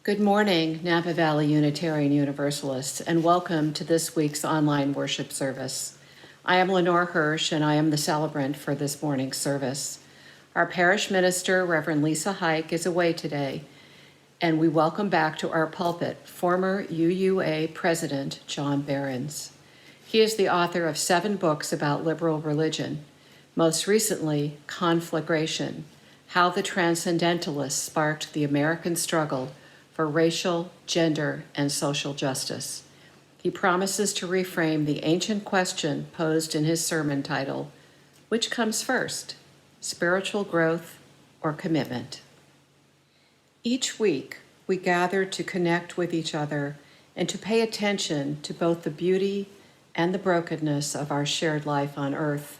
Good morning, Napa Valley Unitarian Universalists, and welcome to this week's online worship service. I am Lenore Hirsch, and I am the celebrant for this morning's service. Our parish minister, Reverend Lisa Hike, is away today, and we welcome back to our pulpit former UUA President John Buehrens. He is the author of 7 books about liberal religion, most recently, Conflagration: How the Transcendentalists Sparked the American Struggle for Racial, Gender, and Social Justice. He promises to reframe the ancient question posed in his sermon title, which comes first, spiritual growth or commitment? Each week, we gather to connect with each other and to pay attention to both the beauty and the brokenness of our shared life on earth.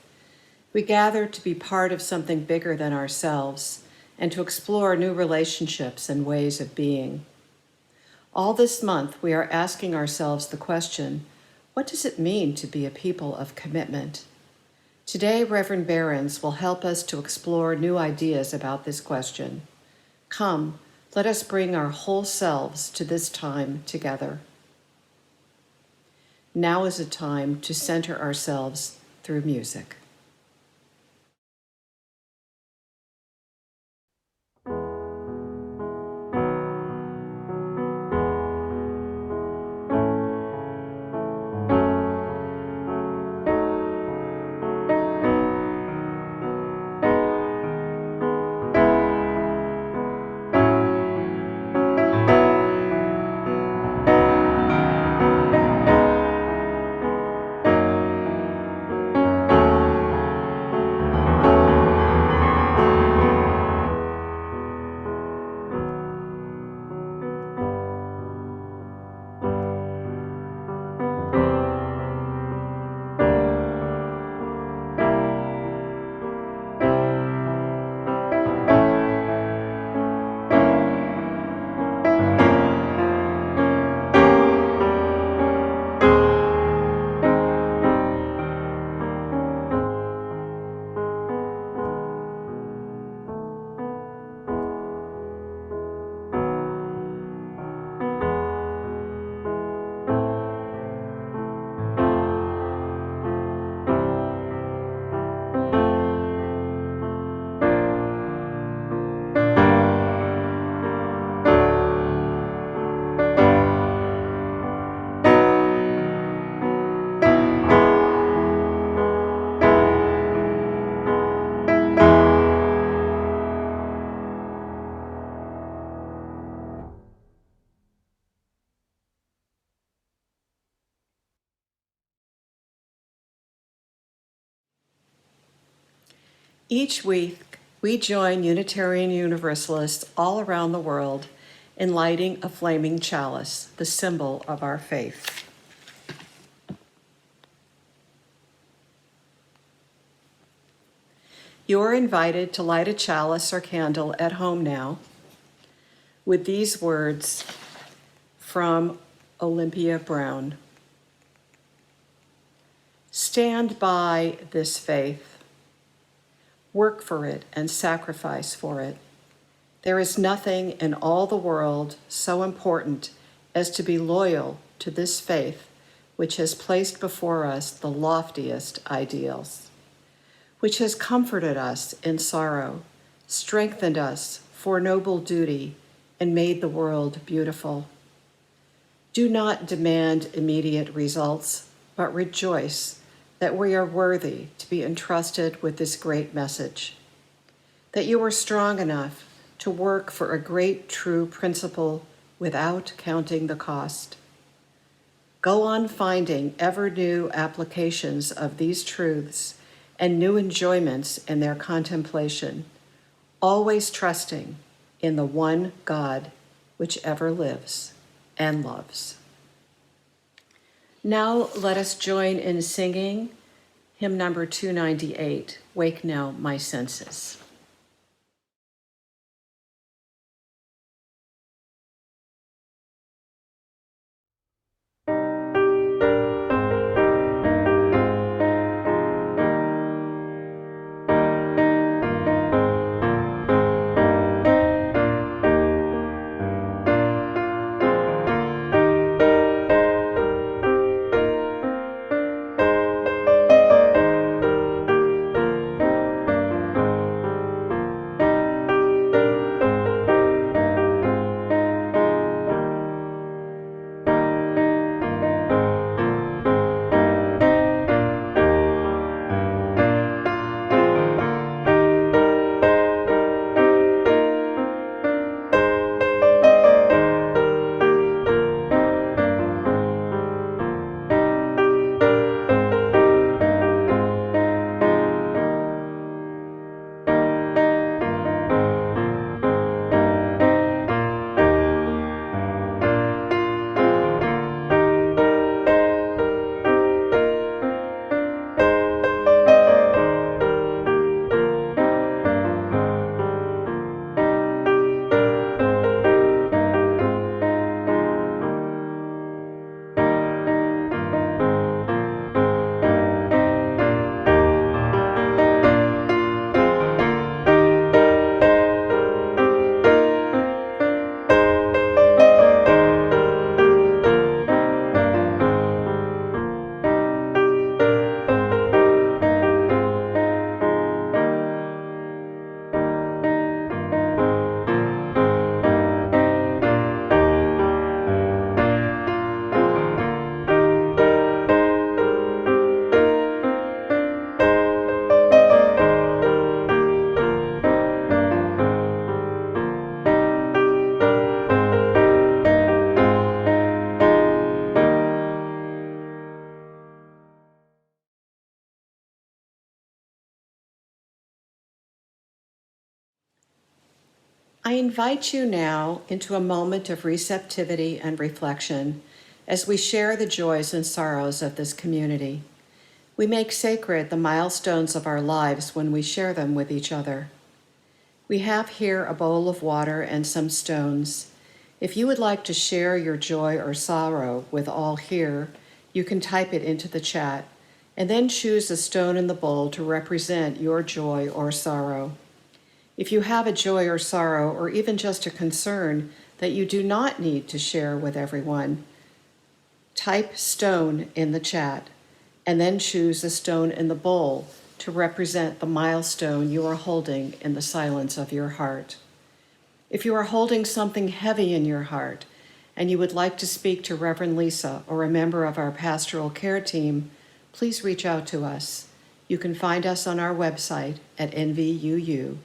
We gather to be part of something bigger than ourselves and to explore new relationships and ways of being. All this month, we are asking ourselves the question, what does it mean to be a people of commitment? Today, Reverend Buehrens will help us to explore new ideas about this question. Come, let us bring our whole selves to this time together. Now is a time to center ourselves through music. Each week, we join Unitarian Universalists all around the world in lighting a flaming chalice, the symbol of our faith. You are invited to light a chalice or candle at home now with these words from Olympia Brown. Stand by this faith. Work for it and sacrifice for it. There is nothing in all the world so important as to be loyal to this faith, which has placed before us the loftiest ideals, which has comforted us in sorrow, strengthened us for noble duty, and made the world beautiful. Do not demand immediate results, but rejoice that we are worthy to be entrusted with this great message, that you are strong enough to work for a great true principle without counting the cost. Go on finding ever new applications of these truths and new enjoyments in their contemplation, always trusting in the one God which ever lives and loves. Now let us join in singing hymn number 298, Wake Now My Senses. I invite you now into a moment of receptivity and reflection as we share the joys and sorrows of this community. We make sacred the milestones of our lives when we share them with each other. We have here a bowl of water and some stones. If you would like to share your joy or sorrow with all here, you can type it into the chat and then choose a stone in the bowl to represent your joy or sorrow. If you have a joy or sorrow, or even just a concern that you do not need to share with everyone, type stone in the chat and then choose a stone in the bowl to represent the milestone you are holding in the silence of your heart. If you are holding something heavy in your heart and you would like to speak to Reverend Lisa or a member of our pastoral care team, please reach out to us. You can find us on our website at NVUU.org.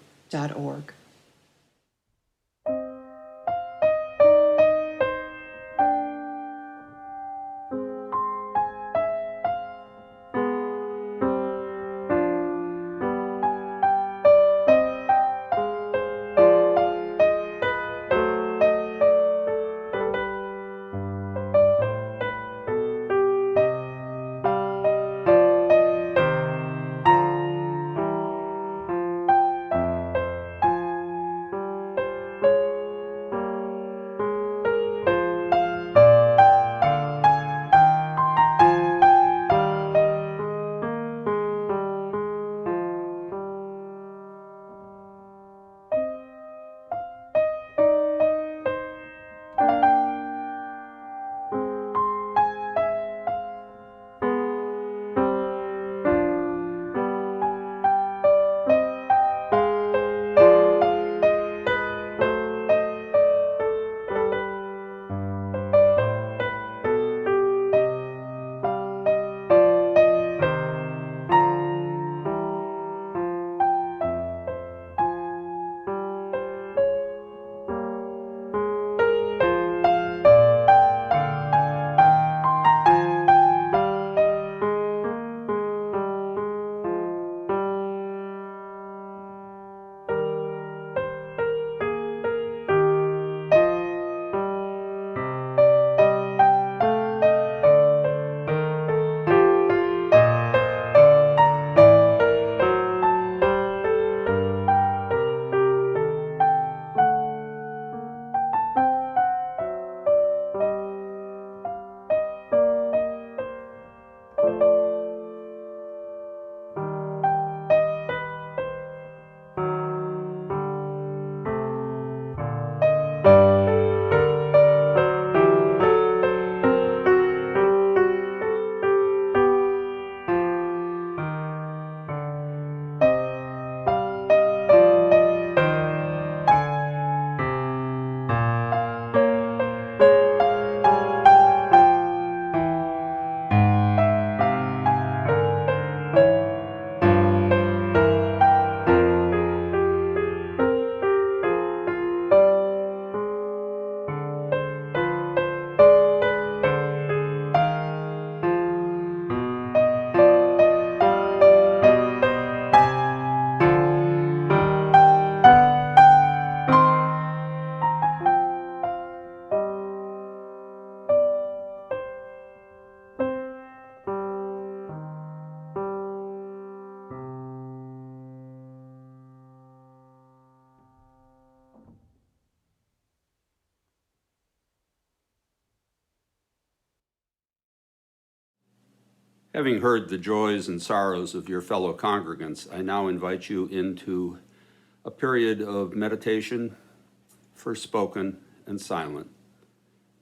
Having heard the joys and sorrows of your fellow congregants, I now invite you into a period of meditation, first spoken and silent,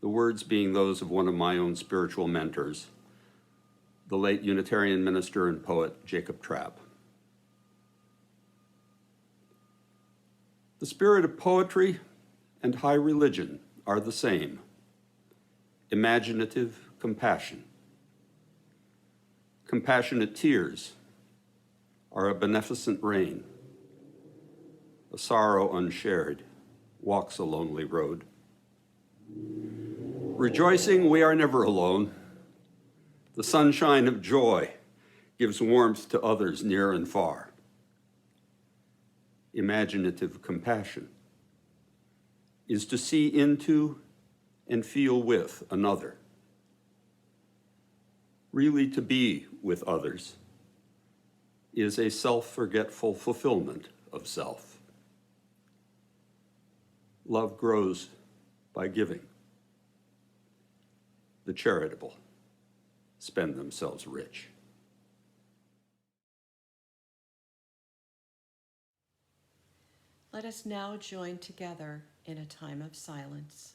the words being those of one of my own spiritual mentors, the late Unitarian minister and poet Jacob Trapp. The spirit of poetry and high religion are the same: imaginative compassion. Compassionate tears are a beneficent rain. A sorrow unshared walks a lonely road. Rejoicing, we are never alone. The sunshine of joy gives warmth to others near and far. Imaginative compassion is to see into and feel with another. Really to be with others is a self-forgetful fulfillment of self. Love grows by giving. The charitable spend themselves rich. Let us now join together in a time of silence.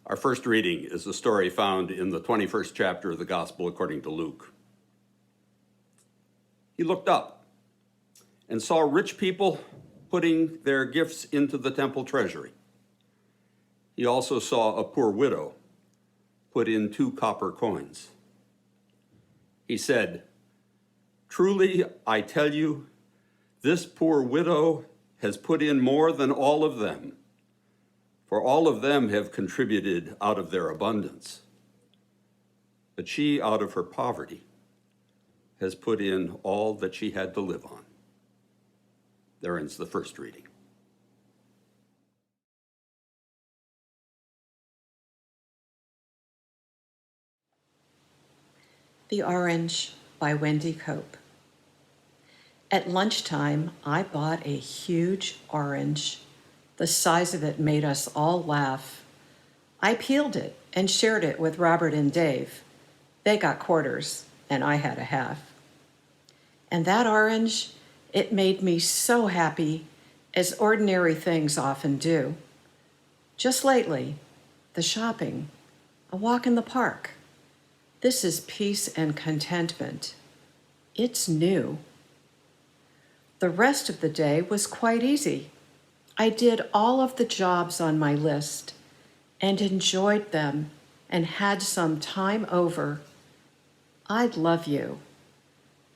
Our first reading is a story found in the 21st chapter of the Gospel according to Luke. He looked up and saw rich people putting their gifts into the temple treasury. He also saw a poor widow put in 2 copper coins. He said, "Truly, I tell you, this poor widow has put in more than all of them, for all of them have contributed out of their abundance. But she, out of her poverty, has put in all that she had to live on." There ends the first reading. The Orange by Wendy Cope. At lunchtime, I bought a huge orange. The size of it made us all laugh. I peeled it and shared it with Robert and Dave. They got quarters, and I had a half. And that orange, it made me so happy, as ordinary things often do. Just lately, the shopping, a walk in the park. This is peace and contentment. It's new. The rest of the day was quite easy. I did all of the jobs on my list and enjoyed them and had some time over. I love you.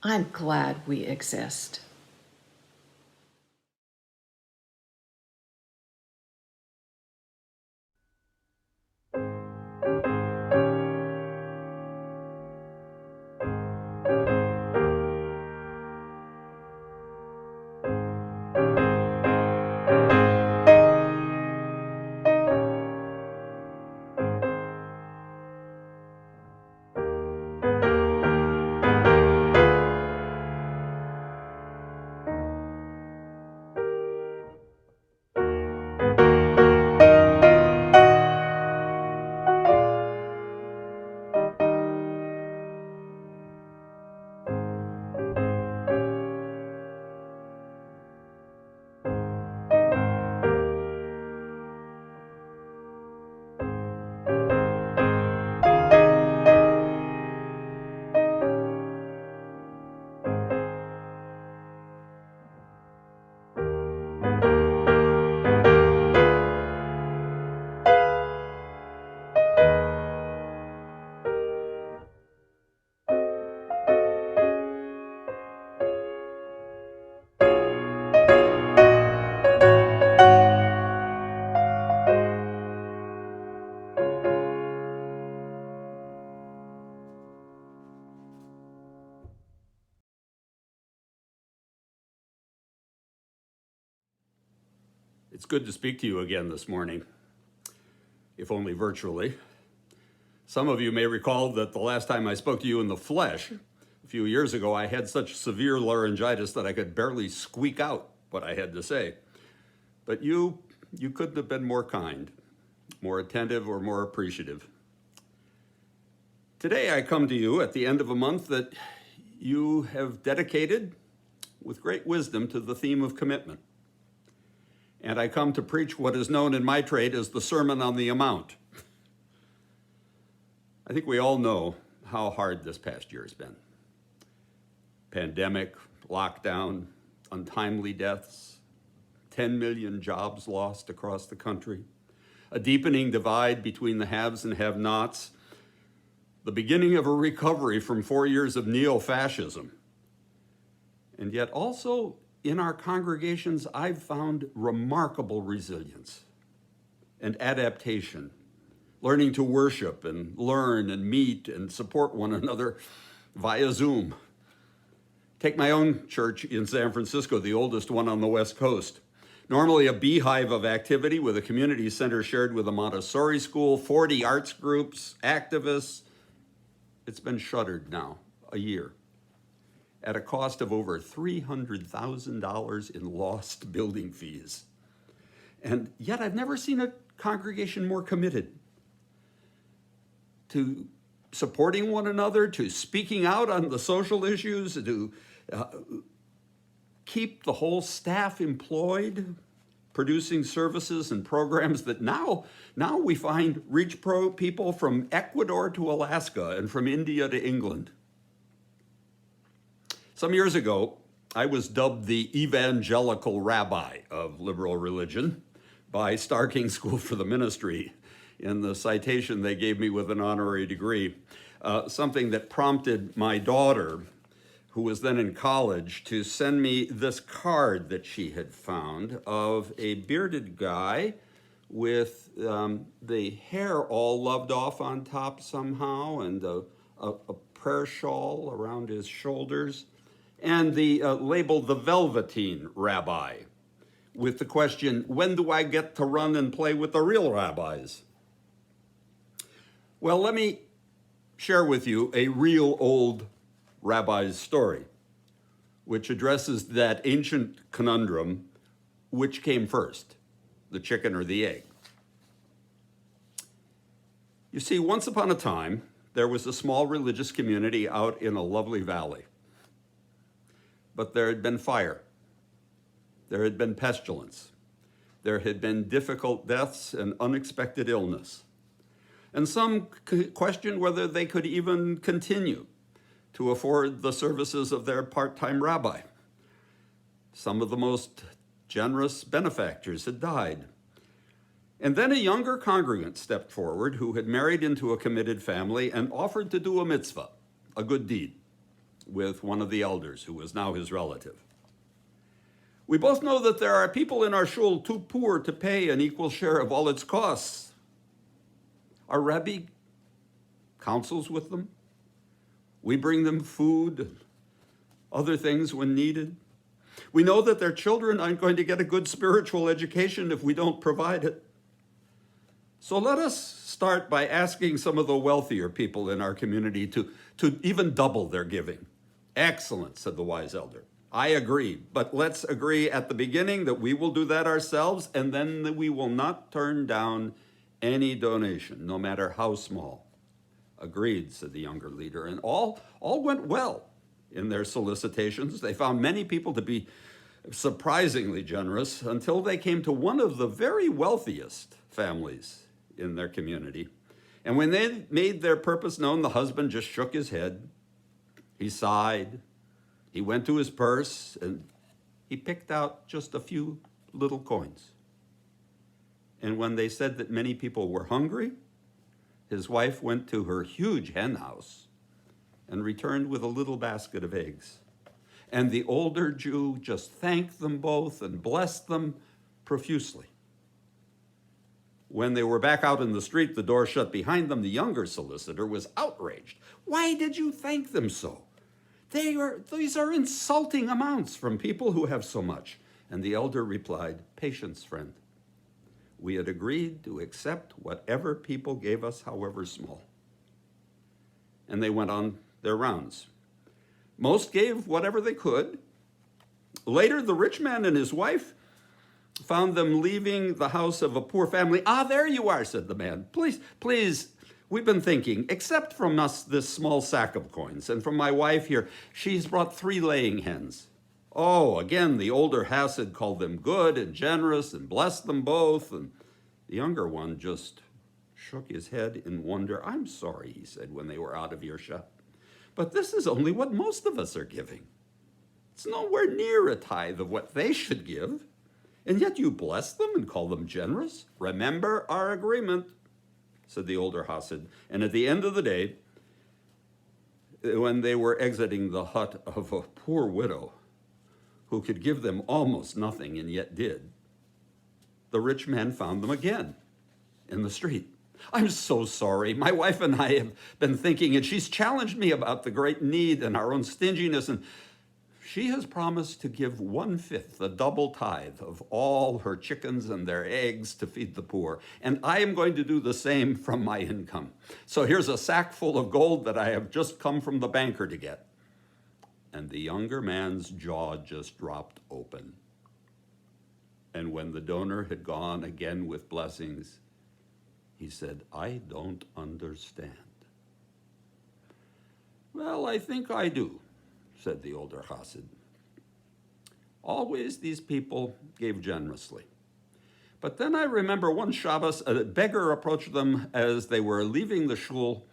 I'm glad we exist. It's good to speak to you again this morning, if only virtually. Some of you may recall that the last time I spoke to you in the flesh, a few years ago, I had such severe laryngitis that I could barely squeak out what I had to say. But you couldn't have been more kind, more attentive, or more appreciative. Today I come to you at the end of a month that you have dedicated with great wisdom to the theme of commitment. And I come to preach what is known in my trade as the Sermon on the Amount. I think we all know how hard this past year has been. Pandemic, lockdown, untimely deaths, 10 million jobs lost across the country, a deepening divide between the haves and have-nots, the beginning of a recovery from 4 years of neo-fascism. And yet also in our congregations, I've found remarkable resilience and adaptation, learning to worship and learn and meet and support one another via Zoom. Take my own church in San Francisco, the oldest one on the West Coast. Normally a beehive of activity with a community center shared with a Montessori school, 40 arts groups, activists. It's been shuttered now, a year, at a cost of over $300,000 in lost building fees. And yet I've never seen a congregation more committed to supporting one another, to speaking out on the social issues, to keep the whole staff employed, producing services and programs that now we find reach people from Ecuador to Alaska and from India to England. Some years ago, I was dubbed the evangelical rabbi of liberal religion by Starking School for the Ministry in the citation they gave me with an honorary degree, something that prompted my daughter, who was then in college, to send me this card that she had found of a bearded guy with the hair all loved off on top somehow and a prayer shawl around his shoulders, and the label the Velveteen Rabbi, with the question, when do I get to run and play with the real rabbis? Well, let me share with you a real old rabbi's story, which addresses that ancient conundrum, which came first, the chicken or the egg? You see, once upon a time, there was a small religious community out in a lovely valley. But there had been fire. There had been pestilence. There had been difficult deaths and unexpected illness. And some questioned whether they could even continue to afford the services of their part-time rabbi. Some of the most generous benefactors had died. And then a younger congregant stepped forward who had married into a committed family and offered to do a mitzvah, a good deed, with one of the elders who was now his relative. We both know that there are people in our shul too poor to pay an equal share of all its costs. Our Rebbe counsels with them. We bring them food and other things when needed. We know that their children aren't going to get a good spiritual education if we don't provide it. So let us start by asking some of the wealthier people in our community to even double their giving. Excellent, said the wise elder. I agree, but let's agree at the beginning that we will do that ourselves, and then that we will not turn down any donation, no matter how small. Agreed, said the younger leader, and all went well in their solicitations. They found many people to be surprisingly generous until they came to one of the very wealthiest families in their community. And when they made their purpose known, the husband just shook his head. He sighed. He went to his purse and he picked out just a few little coins. And when they said that many people were hungry, his wife went to her huge hen house and returned with a little basket of eggs. And the older Jew just thanked them both and blessed them profusely. When they were back out in the street, the door shut behind them, the younger solicitor was outraged. Why did you thank them so? These are insulting amounts from people who have so much. And the elder replied, patience, friend. we had agreed to accept whatever people gave us, however small. And they went on their rounds. Most gave whatever they could. Later, the rich man and his wife found them leaving the house of a poor family. "Ah, there you are," said the man. "Please, please, we've been thinking, accept from us this small sack of coins, and from my wife here, she's brought 3 laying hens." Oh, again, the older Hasid called them good and generous and blessed them both, and the younger one just shook his head in wonder. "I'm sorry," he said when they were out of earshot, "but this is only what most of us are giving. It's nowhere near a tithe of what they should give. And yet you bless them and call them generous? Remember our agreement," said the older Hasid. And at the end of the day, when they were exiting the hut of a poor widow who could give them almost nothing and yet did, the rich man found them again in the street. "I'm so sorry. My wife and I have been thinking, and she's challenged me about the great need and our own stinginess, and she has promised to give 1/5, the double tithe of all her chickens and their eggs to feed the poor. And I am going to do the same from my income. So here's a sack full of gold that I have just come from the banker to get." And the younger man's jaw just dropped open. And when the donor had gone again with blessings, he said, "I don't understand." "Well, I think I do," said the older Hasid. "Always these people gave generously. But then I remember one Shabbos, a beggar approached them as they were leaving the shul,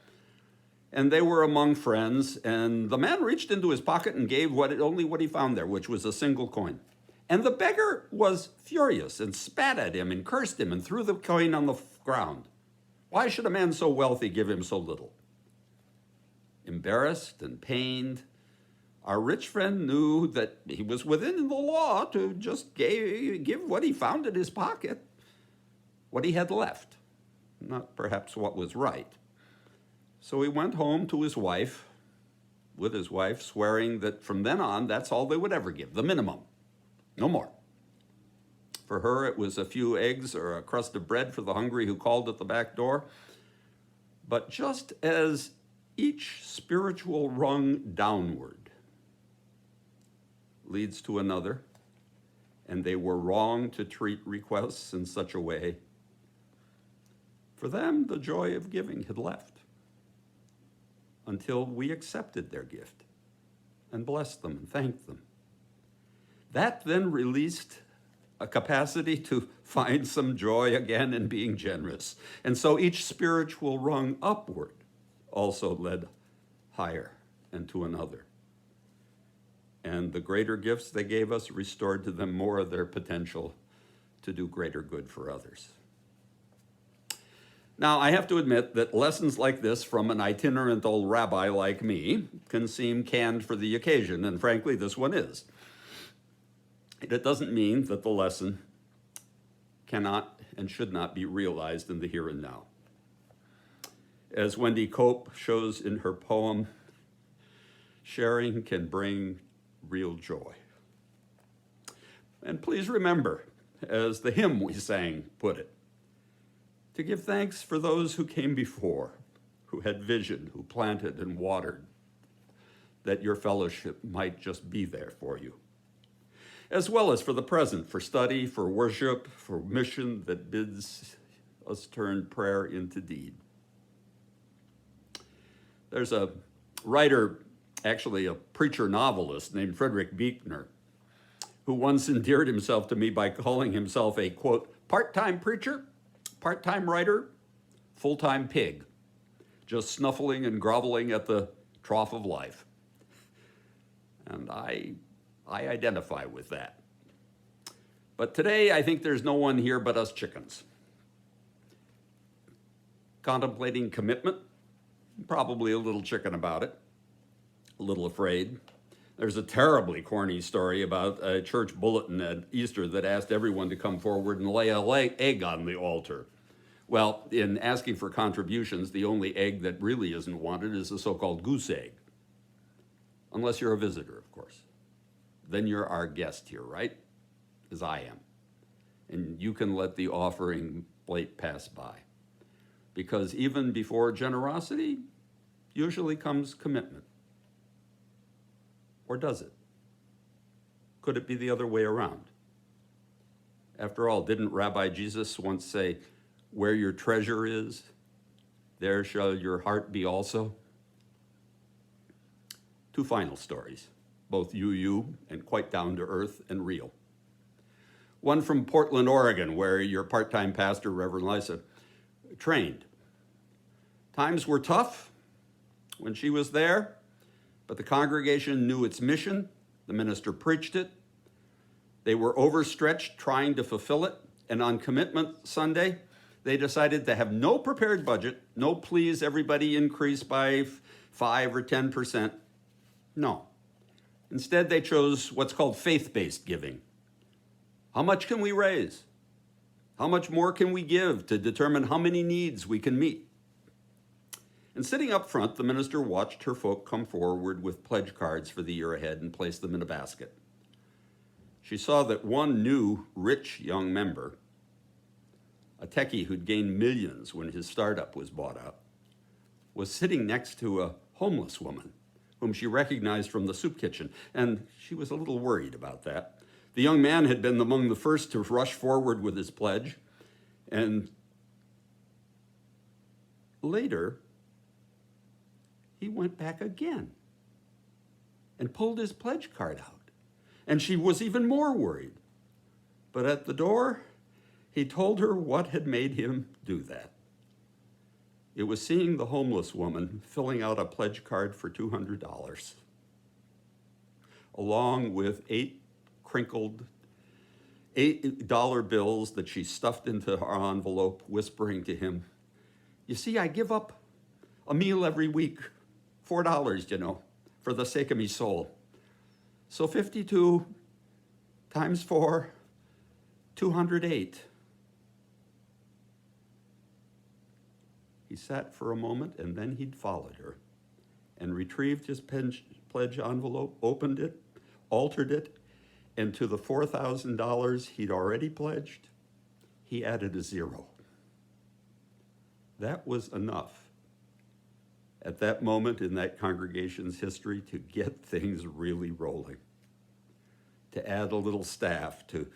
and they were among friends, and the man reached into his pocket and gave only what he found there, which was a single coin. And the beggar was furious and spat at him and cursed him and threw the coin on the ground. Why should a man so wealthy give him so little?" Embarrassed and pained, our rich friend knew that he was within the law to just give what he found in his pocket, what he had left, not perhaps what was right. So he went home to his wife, with his wife, swearing that from then on, that's all they would ever give, the minimum, no more. For her, it was a few eggs or a crust of bread for the hungry who called at the back door. But just as each spiritual rung downward leads to another, and they were wrong to treat requests in such a way, for them, the joy of giving had left until we accepted their gift and blessed them and thanked them. That then released a capacity to find some joy again in being generous. And so each spiritual rung upward also led higher and to another. And the greater gifts they gave us restored to them more of their potential to do greater good for others. Now, I have to admit that lessons like this from an itinerant old rabbi like me can seem canned for the occasion, and frankly, this one is. It doesn't mean that the lesson cannot and should not be realized in the here and now. As Wendy Cope shows in her poem, sharing can bring real joy. And please remember, as the hymn we sang put it, to give thanks for those who came before, who had vision, who planted and watered, that your fellowship might just be there for you, as well as for the present, for study, for worship, for mission that bids us turn prayer into deed. There's a writer, actually a preacher novelist named Frederich, who once endeared himself to me by calling himself a, quote, part-time preacher, part-time writer, full-time pig, just snuffling and groveling at the trough of life. And I identify with that. But today, I think there's no one here but us chickens. Contemplating commitment, probably a little chicken about it, a little afraid. There's a terribly corny story about a church bulletin at Easter that asked everyone to come forward and lay an egg on the altar. Well, in asking for contributions, the only egg that really isn't wanted is the so-called goose egg. Unless you're a visitor, of course. Then you're our guest here, right? As I am. and you can let the offering plate pass by. Because even before generosity, usually comes commitment. Or does it? Could it be the other way around? After all, didn't Rabbi Jesus once say, "Where your treasure is, there shall your heart be also"? Two final stories, both UU and quite down to earth and real. One from Portland, Oregon, where your part-time pastor, Reverend Lisa, trained. Times were tough when she was there, but the congregation knew its mission. The minister preached it. They were overstretched trying to fulfill it. And on Commitment Sunday, they decided to have no prepared budget, no please everybody increase by 5 or 10%. No. Instead, they chose what's called faith-based giving. How much can we raise? How much more can we give to determine how many needs we can meet? And sitting up front, the minister watched her folk come forward with pledge cards for the year ahead and place them in a basket. She saw that one new, rich young member, a techie who'd gained millions when his startup was bought out, was sitting next to a homeless woman whom she recognized from the soup kitchen, and she was a little worried about that. The young man had been among the first to rush forward with his pledge, and later, he went back again and pulled his pledge card out. And she was even more worried. But at the door, he told her what had made him do that. It was seeing the homeless woman filling out a pledge card for $200, along with 8 crinkled $8 bills that she stuffed into her envelope, whispering to him, "You see, I give up a meal every week, $4, for the sake of me soul. So 52 times 4, 208. He sat for a moment, and then he'd followed her and retrieved his pledge envelope, opened it, altered it, and to the $4,000 he'd already pledged, he added a 0. That was enough at that moment in that congregation's history to get things really rolling, to add a little staff, to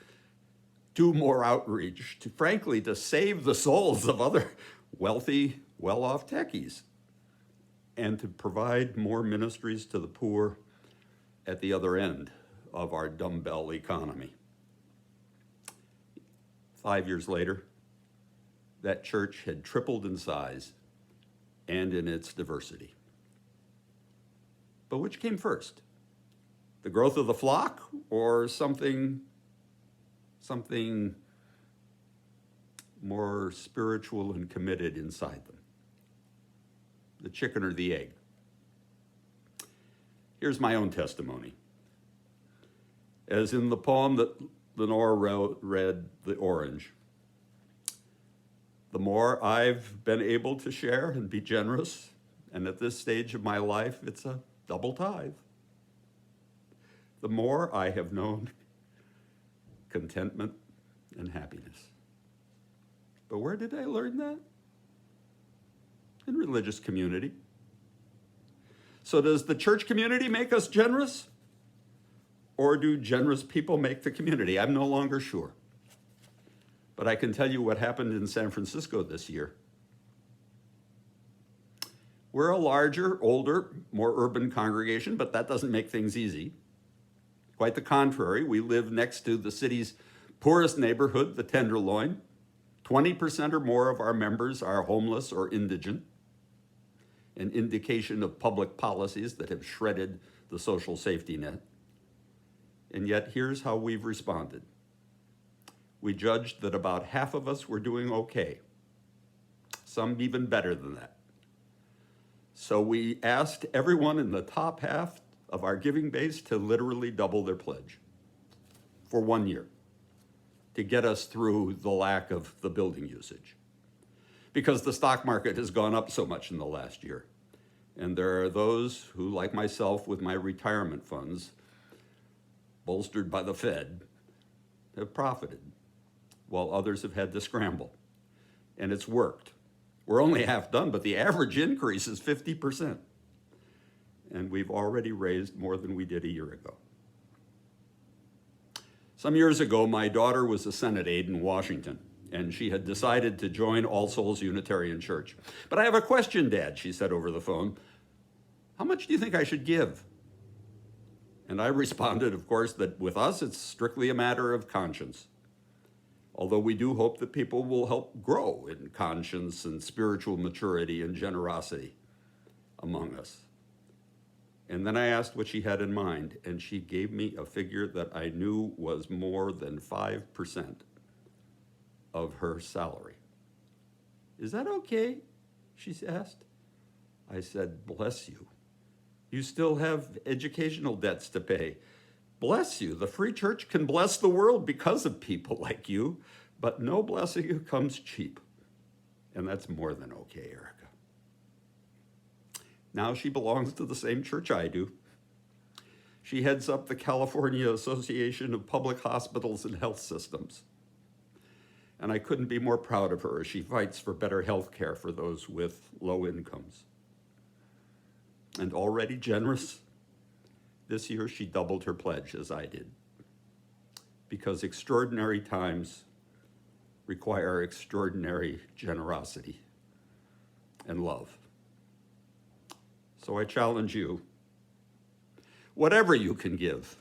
do more outreach, to frankly, to save the souls of other wealthy, well-off techies, and to provide more ministries to the poor at the other end of our dumbbell economy. 5 years later, that church had tripled in size and in its diversity. But which came first? The growth of the flock or something more spiritual and committed inside them? The chicken or the egg? Here's my own testimony. As in the poem that Lenore read, The Orange, the more I've been able to share and be generous, and at this stage of my life, it's a double tithe, the more I have known contentment and happiness. But where did I learn that? In religious community. So does the church community make us generous? Or do generous people make the community? I'm no longer sure. But I can tell you what happened in San Francisco this year. We're a larger, older, more urban congregation, but that doesn't make things easy. Quite the contrary, we live next to the city's poorest neighborhood, the Tenderloin. 20% or more of our members are homeless or indigent, an indication of public policies that have shredded the social safety net. And yet, here's how we've responded. We judged that about half of us were doing okay, some even better than that. So we asked everyone in the top half of our giving base to literally double their pledge for 1 year to get us through the lack of the building usage. Because the stock market has gone up so much in the last year. And there are those who, like myself with my retirement funds, bolstered by the Fed, have profited. while others have had to scramble. And it's worked. We're only half done, but the average increase is 50%. And we've already raised more than we did a year ago. Some years ago, my daughter was a Senate aide in Washington, and she had decided to join All Souls Unitarian Church. But I have a question, Dad, she said over the phone. How much do you think I should give? And I responded, of course, that with us, it's strictly a matter of conscience. Although we do hope that people will help grow in conscience and spiritual maturity and generosity among us. And then I asked what she had in mind, and she gave me a figure that I knew was more than 5% of her salary. Is that okay? She asked. I said, bless you. You still have educational debts to pay. Bless you. The Free Church can bless the world because of people like you, but no blessing comes cheap. And that's more than okay, Erica. Now she belongs to the same church I do. She heads up the California Association of Public Hospitals and Health Systems. And I couldn't be more proud of her as she fights for better health care for those with low incomes. And already generous, this year she doubled her pledge as I did. Because extraordinary times require extraordinary generosity and love. So I challenge you, whatever you can give.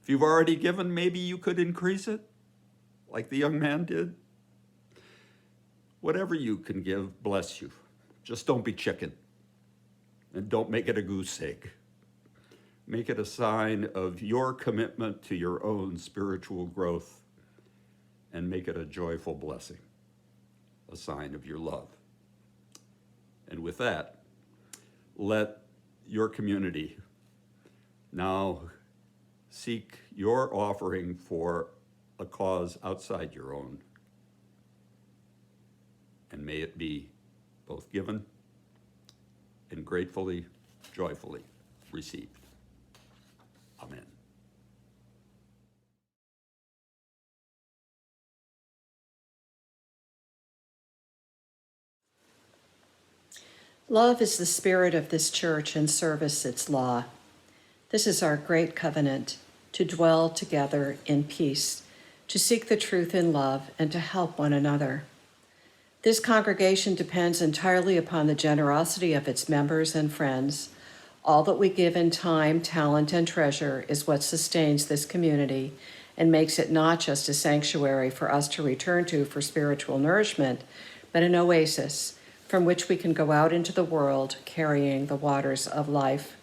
If you've already given, maybe you could increase it, like the young man did. Whatever you can give, bless you. Just don't be chicken. And don't make it a goose egg. Make it a sign of your commitment to your own spiritual growth, and make it a joyful blessing, a sign of your love. And with that, let your community now seek your offering for a cause outside your own. And may it be both given and gratefully, joyfully received. Amen. Love is the spirit of this church and service its law. This is our great covenant, to dwell together in peace, to seek the truth in love, and to help one another. This congregation depends entirely upon the generosity of its members and friends. All that we give in time, talent, and treasure is what sustains this community and makes it not just a sanctuary for us to return to for spiritual nourishment, but an oasis from which we can go out into the world carrying the waters of life.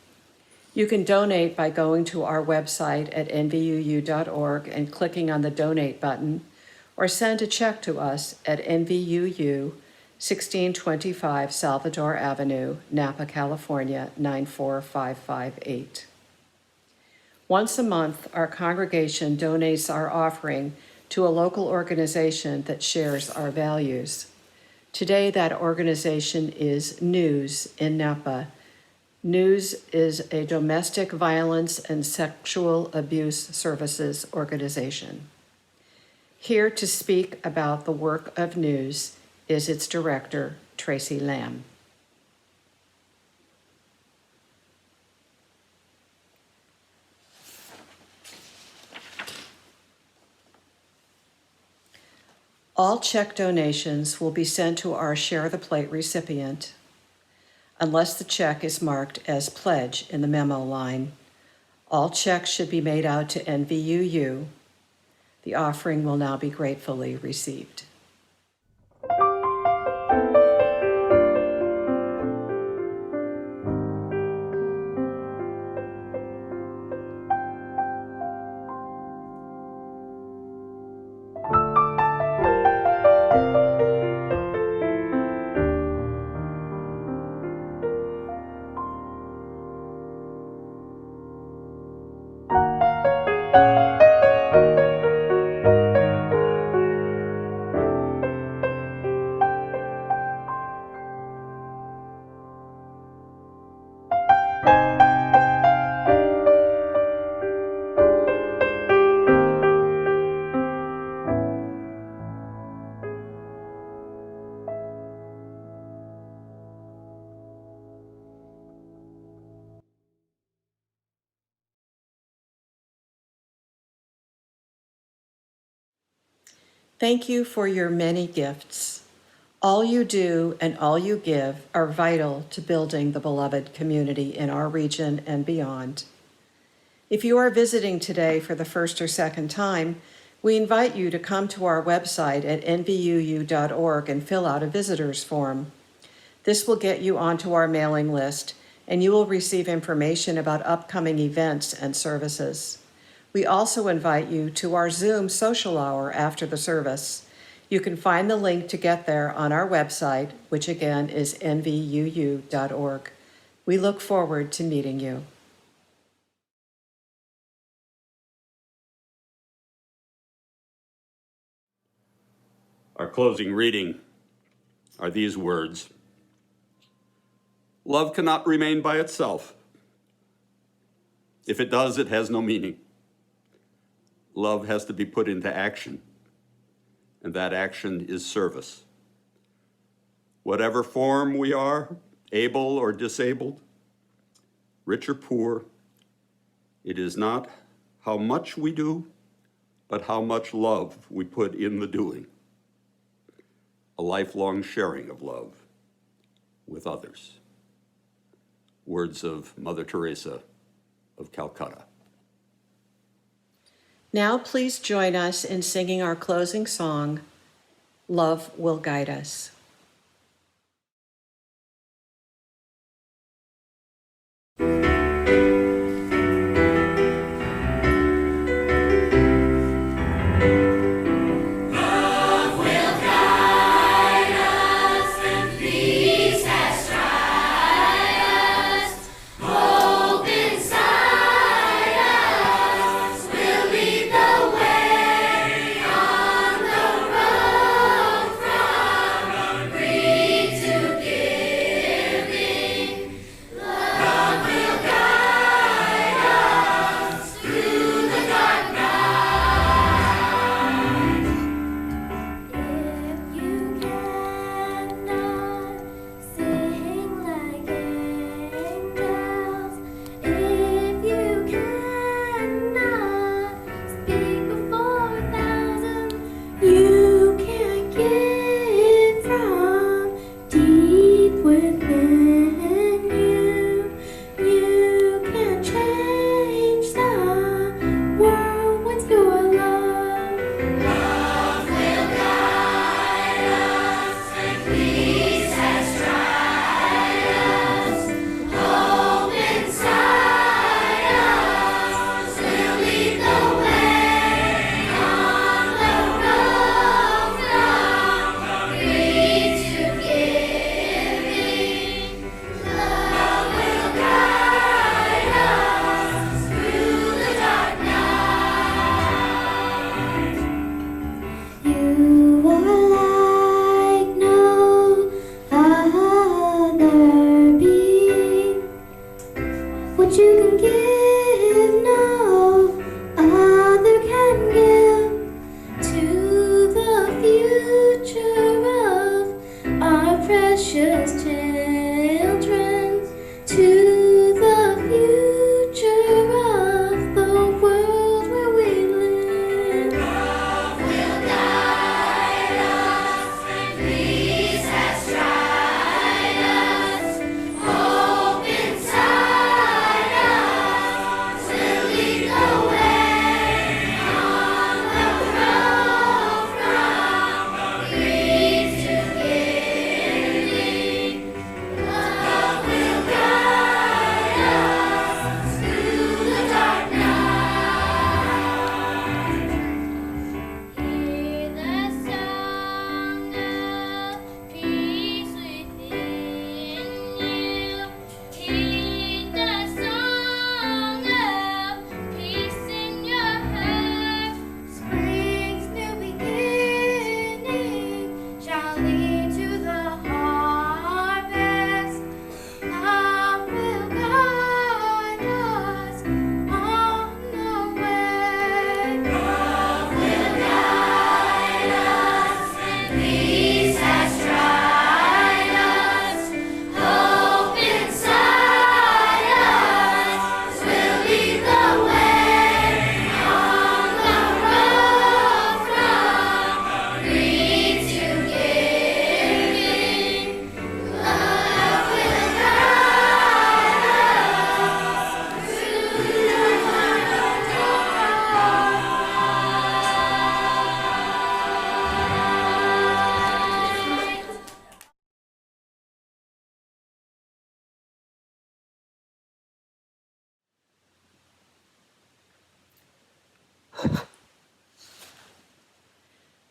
You can donate by going to our website at nvuu.org and clicking on the donate button, or send a check to us at NVUU 1625 Salvador Avenue, Napa, California 94558. Once a month, our congregation donates our offering to a local organization that shares our values. Today, that organization is NEWS in Napa. NEWS is a domestic violence and sexual abuse services organization. Here to speak about the work of NEWS is its director, Tracy Lamb. All check donations will be sent to our Share the Plate recipient, unless the check is marked as pledge in the memo line. All checks should be made out to NVUU. The offering will now be gratefully received. Thank you for your many gifts. All you do and all you give are vital to building the beloved community in our region and beyond. If you are visiting today for the first or second time, we invite you to come to our website at nvuu.org and fill out a visitor's form. This will get you onto our mailing list, and you will receive information about upcoming events and services. We also invite you to our Zoom social hour after the service. You can find the link to get there on our website, which again is nvuu.org. We look forward to meeting you. Our closing reading are these words. Love cannot remain by itself. If it does, it has no meaning. Love has to be put into action, and that action is service. Whatever form we are, able or disabled, rich or poor, it is not how much we do, but how much love we put in the doing. A lifelong sharing of love with others. Words of Mother Teresa of Calcutta. Now please join us in singing our closing song, Love Will Guide Us.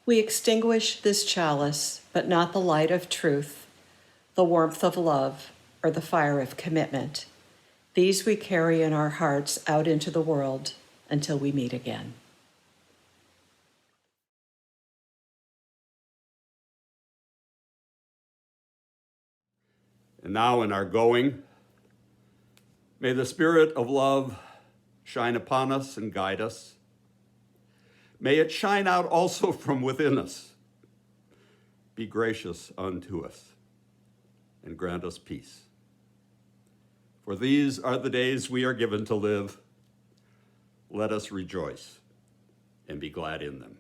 We extinguish this chalice, but not the light of truth, the warmth of love, or the fire of commitment. These we carry in our hearts out into the world until we meet again. And now in our going, may the spirit of love shine upon us and guide us. May it shine out also from within us. Be gracious unto us and grant us peace. For these are the days we are given to live. Let us rejoice and be glad in them.